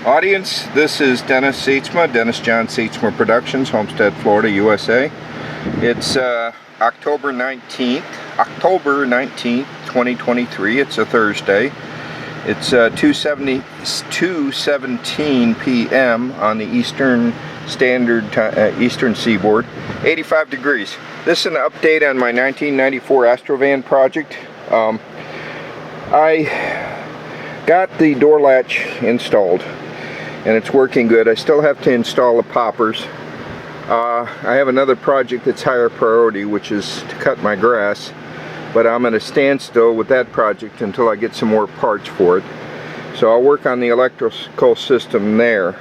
Audience, this is Dennis Seitzma, Dennis John Seitzma Productions, Homestead, Florida, USA. It's October 19th, 2023. It's a Thursday. It's 2:17 p.m. on the Eastern Standard Eastern Seaboard. 85 degrees. This is an update on my 1994 Astro van project. I got the door latch installed and it's working good. I still have to install the poppers. I have another project that's higher priority, which is to cut my grass, but I'm at a standstill with that project until I get some more parts for it. So I'll work on the electrical system there.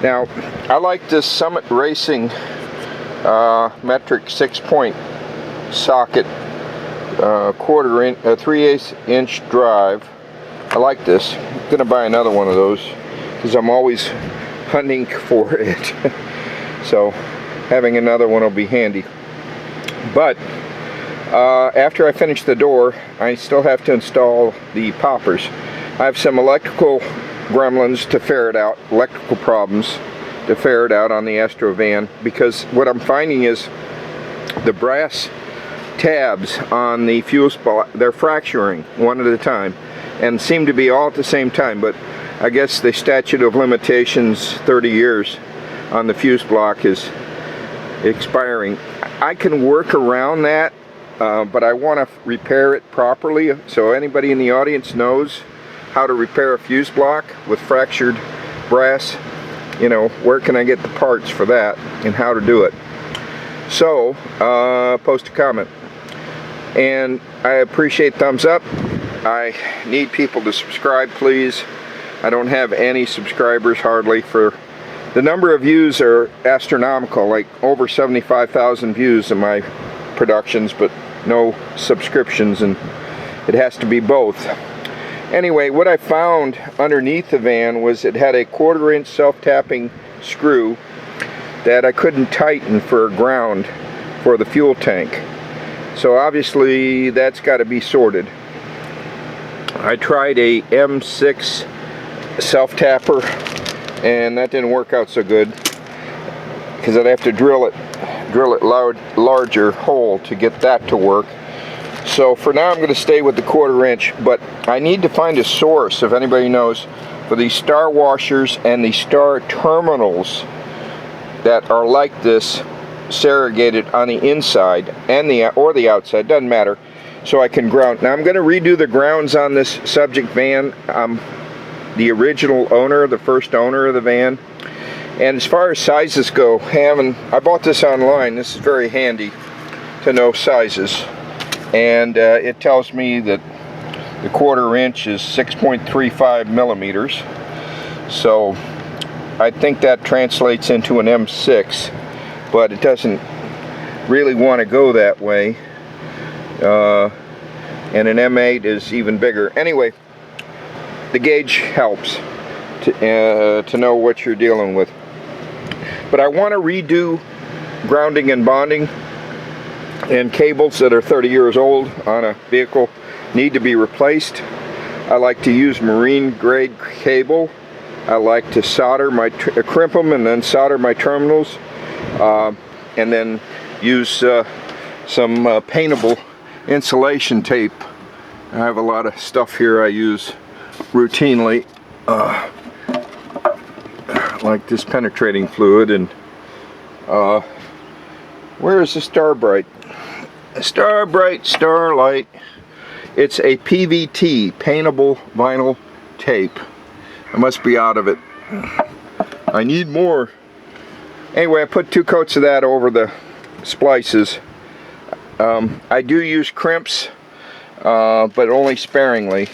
Now, I like this Summit Racing metric 6-point socket, 3/8 inch drive. I like this. I'm gonna buy another one of those because I'm always hunting for it. So having another one will be handy. But after I finish the door, I still have to install the poppers. I have some electrical gremlins to ferret out, electrical problems to ferret out on the Astro van, because what I'm finding is the brass tabs on the fuse box, they're fracturing one at a time and seem to be all at the same time, but I guess the statute of limitations, 30 years on the fuse block, is expiring. I can work around that, but I want to repair it properly. So anybody in the audience knows how to repair a fuse block with fractured brass, you know, where can I get the parts for that and how to do it? So post a comment, and I appreciate thumbs up. I need people to subscribe, please. I don't have any subscribers hardly. For the number of views are astronomical, like over 75,000 views in my productions, but no subscriptions, and it has to be both. Anyway, what I found underneath the van was it had a 1/4 inch self-tapping screw that I couldn't tighten for ground for the fuel tank. So obviously that's got to be sorted. I tried a M6 self-tapper and that didn't work out so good because I'd have to drill it larger hole to get that to work. So for now I'm going to stay with the 1/4 inch, but I need to find a source, if anybody knows, for these star washers and the star terminals that are like this, serrated on the inside and the outside, doesn't matter, so I can ground. Now I'm going to redo the grounds on this subject van. I'm the original owner, the first owner of the van, and as far as sizes go, I bought this online. This is very handy to know sizes, and it tells me that the 1/4 inch is 6.35 millimeters, so I think that translates into an M6, but it doesn't really want to go that way, and an M8 is even bigger. Anyway, the gauge helps to know what you're dealing with. But I want to redo grounding and bonding, and cables that are 30 years old on a vehicle need to be replaced. I like to use marine grade cable. I like to solder crimp them and then solder my terminals, and then use some paintable insulation tape. I have a lot of stuff here I use routinely, like this penetrating fluid, and where is the Starbright? Starlight. It's a PVT, paintable vinyl tape. I must be out of it. I need more. Anyway, I put 2 coats of that over the splices. I do use crimps, but only sparingly,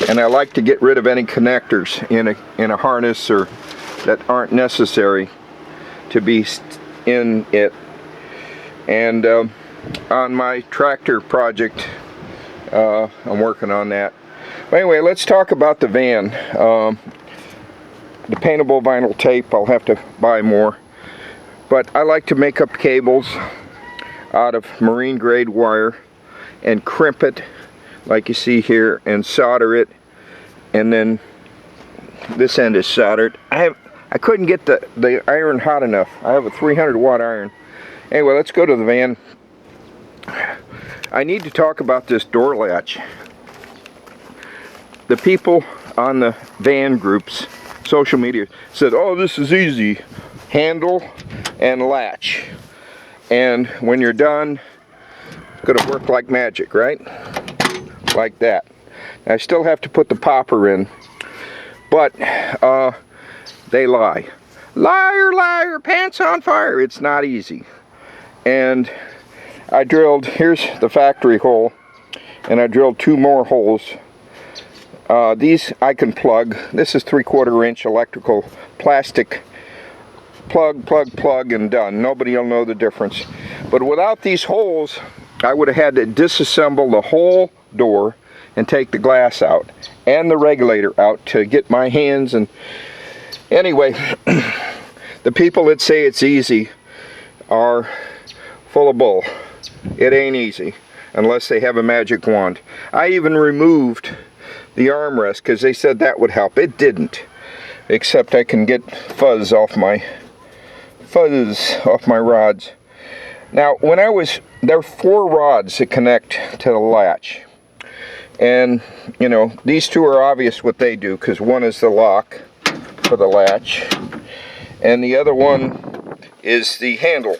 and I like to get rid of any connectors in a harness or that aren't necessary to be in it. And on my tractor project, I'm working on that. But anyway, let's talk about the van. The paintable vinyl tape, I'll have to buy more, but I like to make up cables out of marine grade wire and crimp it like you see here and solder it, and then this end is soldered. I couldn't get the iron hot enough. I have a 300-watt iron. Anyway, let's go to the van. I need to talk about this door latch. The people on the van groups, social media, said, oh, this is easy. Handle and latch. And when you're done, it's going to work like magic, right? Like that. I still have to put the popper in, but they lie. Liar, liar, pants on fire. It's not easy. And I drilled, here's the factory hole, and I drilled 2 more holes. These I can plug. This is 3/4 inch electrical plastic. Plug, and done. Nobody will know the difference. But without these holes, I would have had to disassemble the whole door and take the glass out and the regulator out to get my hands. And anyway, the people that say it's easy are full of bull. It ain't easy unless they have a magic wand. I even removed the armrest because they said that would help. It didn't, except I can get fuzz off my rods. Now, there are 4 rods that connect to the latch, and you know, these 2 are obvious what they do, because one is the lock for the latch and the other one is the handle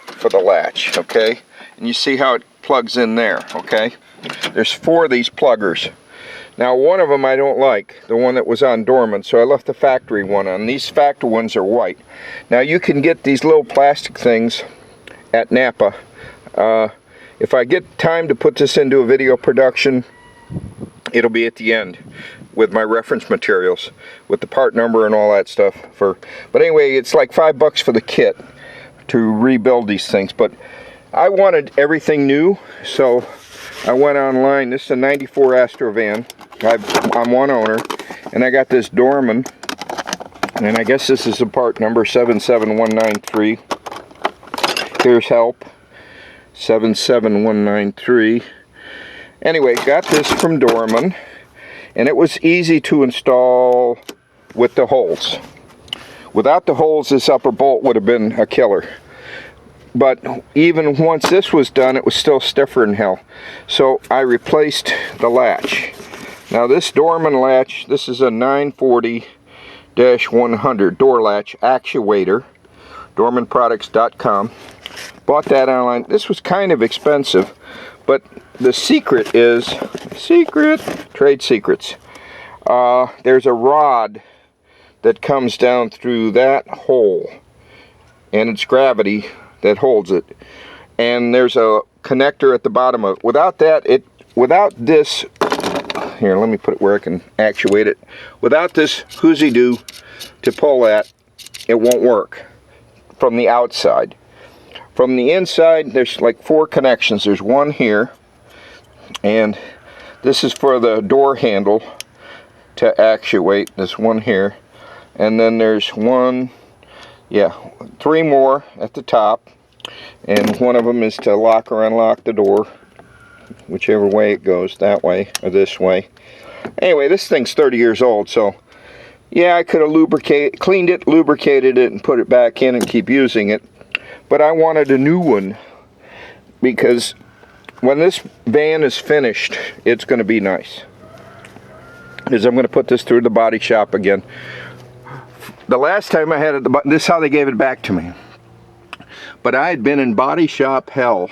for the latch. Okay, and you see how it plugs in there. Okay, there's 4 of these pluggers. Now, one of them I don't like, the one that was on dormant, so I left the factory one on. These factory ones are white. Now, you can get these little plastic things at Napa. If I get time to put this into a video production, it'll be at the end with my reference materials, with the part number and all that stuff. But anyway, it's like $5 for the kit to rebuild these things. But I wanted everything new, so I went online. This is a 94 Astro van. I'm one owner, and I got this Dorman, and I guess this is a part number 77193. Here's help, 77193. Anyway, got this from Dorman, and it was easy to install with the holes. Without the holes, this upper bolt would have been a killer. But even once this was done, it was still stiffer than hell. So I replaced the latch. Now this Dorman latch, this is a 940-100 door latch actuator, dormanproducts.com. Bought that online. This was kind of expensive, but the secret is, trade secrets. There's a rod that comes down through that hole, and it's gravity that holds it, and there's a connector at the bottom of it. Without this, here, let me put it where I can actuate it. Without this hoozy-doo to pull that, it won't work from the outside. From the inside, there's like 4 connections. There's one here, and this is for the door handle to actuate. This one here, and then there's 3 more at the top, and one of them is to lock or unlock the door, whichever way it goes, that way or this way. Anyway, this thing's 30 years old, so yeah, I could have cleaned it, lubricated it, and put it back in and keep using it. But I wanted a new one, because when this van is finished, it's going to be nice. Because I'm going to put this through the body shop again. The last time I had it, this is how they gave it back to me. But I had been in body shop hell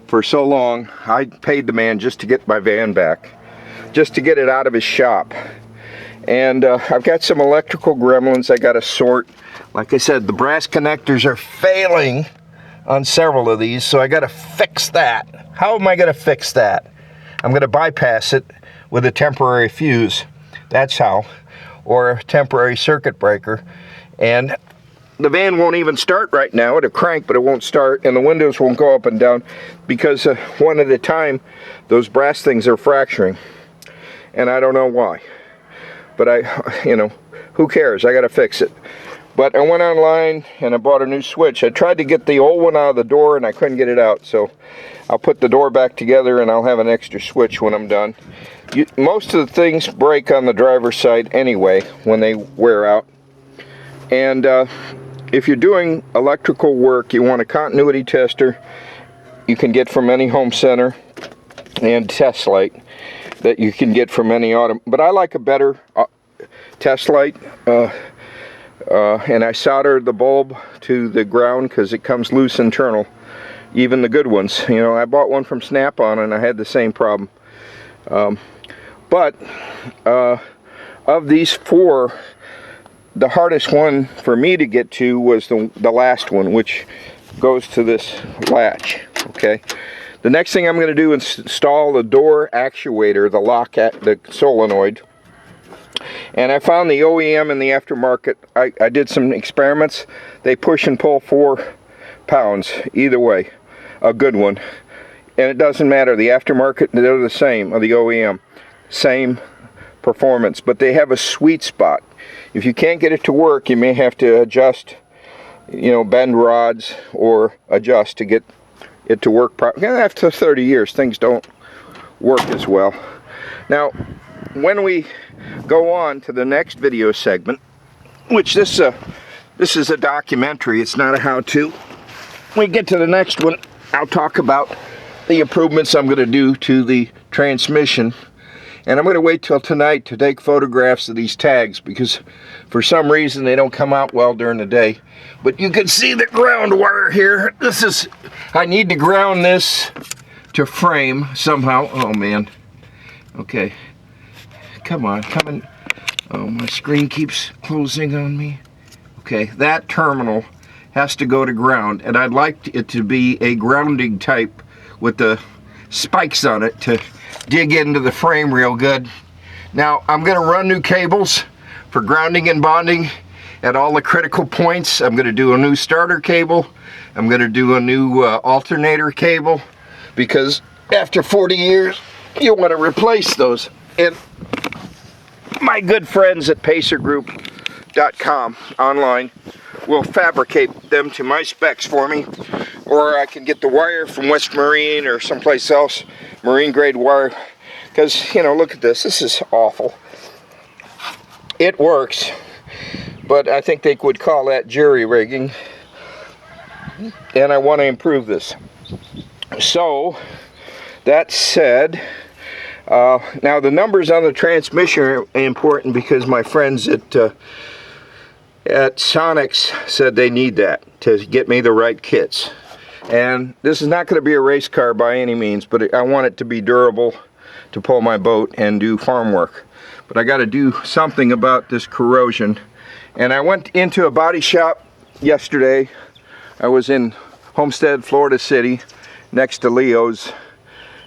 for so long. I paid the man just to get my van back, just to get it out of his shop. And I've got some electrical gremlins I got to sort. Like I said, the brass connectors are failing on several of these, so I got to fix that. How am I going to fix that? I'm going to bypass it with a temporary fuse. That's how. Or a temporary circuit breaker. And the van won't even start right now. It'll crank, but it won't start, and the windows won't go up and down because one at a time those brass things are fracturing, and I don't know why. But who cares? I got to fix it. But I went online and I bought a new switch. I tried to get the old one out of the door and I couldn't get it out, so I'll put the door back together and I'll have an extra switch when I'm done. most of the things break on the driver's side anyway when they wear out. And if you're doing electrical work, you want a continuity tester you can get from any home center, and test light that you can get from any auto. But I like a better test light, and I soldered the bulb to the ground because it comes loose internal, even the good ones. You know, I bought one from Snap-on and I had the same problem. But of these four, the hardest one for me to get to was the last one, which goes to this latch. Okay, the next thing I'm going to do is install the door actuator, the lock at the solenoid. And I found the OEM and the aftermarket. I did some experiments. They push and pull 4 pounds either way, a good one. And it doesn't matter, the aftermarket, they're the same, or the OEM, same performance, but they have a sweet spot. If you can't get it to work, you may have to adjust, you know, bend rods or adjust to get it to work properly. After 30 years, things don't work as well. Now, when we go on to the next video segment, which this is a documentary, it's not a how-to. When we get to the next one, I'll talk about the improvements I'm going to do to the transmission. And I'm going to wait till tonight to take photographs of these tags, because for some reason they don't come out well during the day. But you can see the ground wire here. I need to ground this to frame somehow. Oh man. Okay. Come on, come on. Oh, my screen keeps closing on me. Okay, that terminal has to go to ground, and I'd like it to be a grounding type with the spikes on it to dig into the frame real good. Now, I'm going to run new cables for grounding and bonding at all the critical points. I'm going to do a new starter cable. I'm going to do a new alternator cable, because after 40 years, you want to replace those. And my good friends at pacergroup.com online will fabricate them to my specs for me, or I can get the wire from West Marine or someplace else, marine grade wire, because, you know, look at this. This is awful. It works, but I think they would call that jury rigging, and I want to improve this. So that said, now the numbers on the transmission are important, because my friends at Sonics said they need that to get me the right kits. And this is not going to be a race car by any means, but I want it to be durable to pull my boat and do farm work. But I got to do something about this corrosion. And I went into a body shop yesterday. I was in Homestead, Florida City, next to Leo's.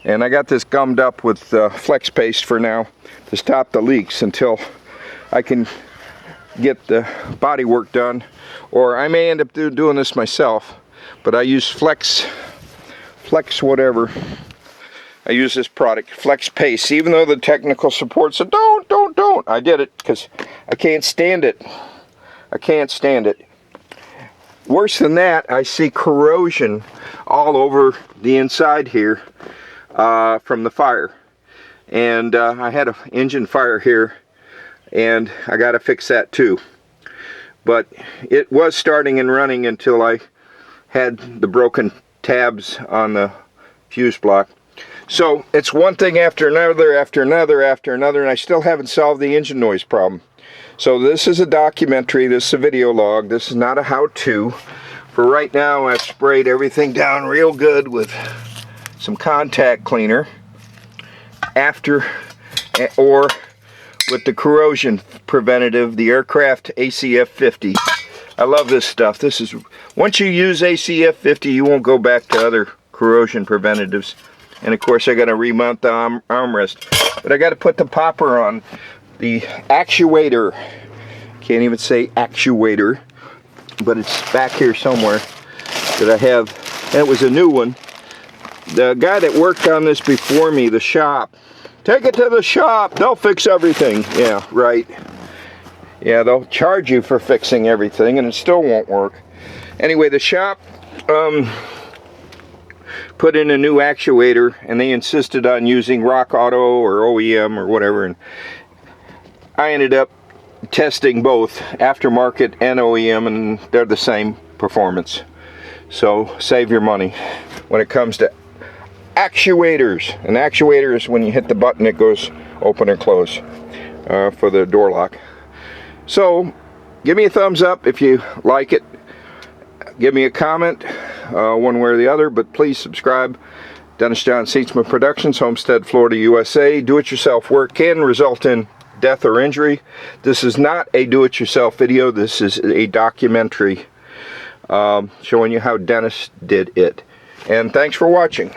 And I got this gummed up with flex paste for now to stop the leaks until I can get the body work done. Or I may end up doing this myself, but I use flex whatever. I use this product, flex paste, even though the technical support said don't. I did it because I can't stand it. I can't stand it. Worse than that, I see corrosion all over the inside here. From the fire, and I had an engine fire here, and I got to fix that too. But it was starting and running until I had the broken tabs on the fuse block. So it's one thing after another, and I still haven't solved the engine noise problem. So this is a documentary, this is a video log, this is not a how-to. For right now, I've sprayed everything down real good with some contact cleaner or with the corrosion preventative, the Aircraft ACF 50. I love this stuff. This is, once you use ACF 50, you won't go back to other corrosion preventatives. And of course, I got to remount the armrest, but I got to put the popper on the actuator. Can't even say actuator, but it's back here somewhere that I have. And it was a new one. The guy that worked on this before me, the shop, take it to the shop, they'll fix everything. Yeah, right. Yeah, they'll charge you for fixing everything and it still won't work. Anyway, the shop put in a new actuator, and they insisted on using Rock Auto or OEM or whatever, and I ended up testing both aftermarket and OEM, and they're the same performance. So save your money when it comes to actuators. An actuator is when you hit the button it goes open or close for the door lock. So give me a thumbs up if you like it. Give me a comment one way or the other, but please subscribe. Dennis John Seatsman Productions, Homestead, Florida, USA. Do-it-yourself work can result in death or injury. This is not a do-it-yourself video. This is a documentary showing you how Dennis did it. And thanks for watching.